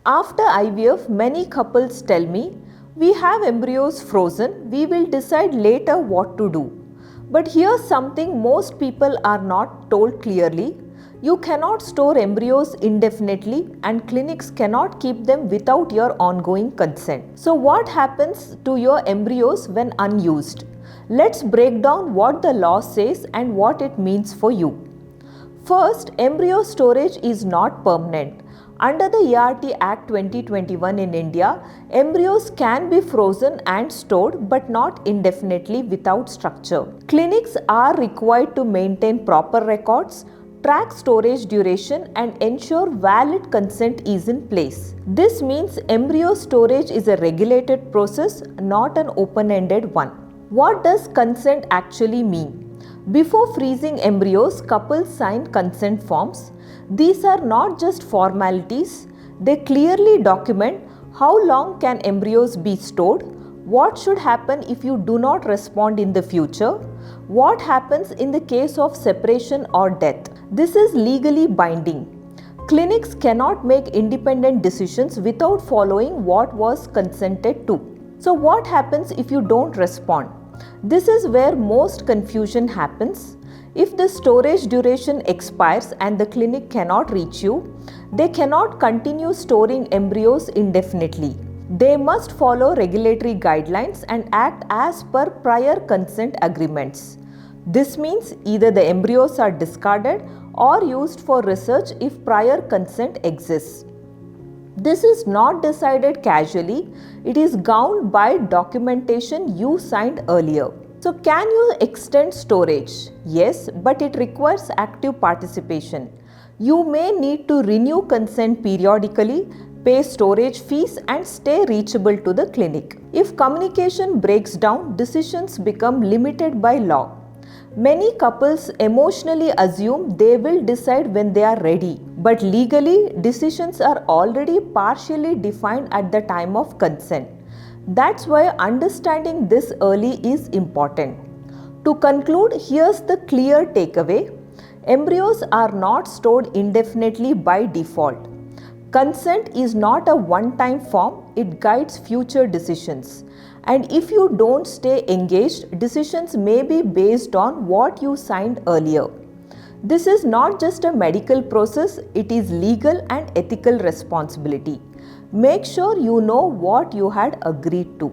After IVF, many couples tell me, we have embryos frozen, we will decide later what to do. But here's something most people are not told clearly. You cannot store embryos indefinitely and clinics cannot keep them without your ongoing consent. So what happens to your embryos when unused? Let's break down what the law says and what it means for you. First, embryo storage is not permanent. Under the ERT Act 2021 in India, embryos can be frozen and stored but not indefinitely without structure. Clinics are required to maintain proper records, track storage duration and ensure valid consent is in place. This means embryo storage is a regulated process, not an open-ended one. What does consent actually mean? Before freezing embryos, couples sign consent forms. These are not just formalities, they clearly document how long can embryos be stored, what should happen if you do not respond in the future, what happens in the case of separation or death. This is legally binding. Clinics cannot make independent decisions without following what was consented to. So what happens if you don't respond? This is where most confusion happens. If the storage duration expires and the clinic cannot reach you, they cannot continue storing embryos indefinitely. They must follow regulatory guidelines and act as per prior consent agreements. This means either the embryos are discarded or used for research if prior consent exists. This is not decided casually, it is governed by documentation you signed earlier. So can you extend storage? Yes, but it requires active participation. You may need to renew consent periodically, pay storage fees and stay reachable to the clinic. If communication breaks down, decisions become limited by law. Many couples emotionally assume they will decide when they are ready, but legally decisions are already partially defined at the time of consent. That's why understanding this early is important. To conclude, here's the clear takeaway. Embryos are not stored indefinitely by default. Consent is not a one-time form, it guides future decisions. And if you don't stay engaged, decisions may be based on what you signed earlier. This is not just a medical process, it is legal and ethical responsibility. Make sure you know what you had agreed to.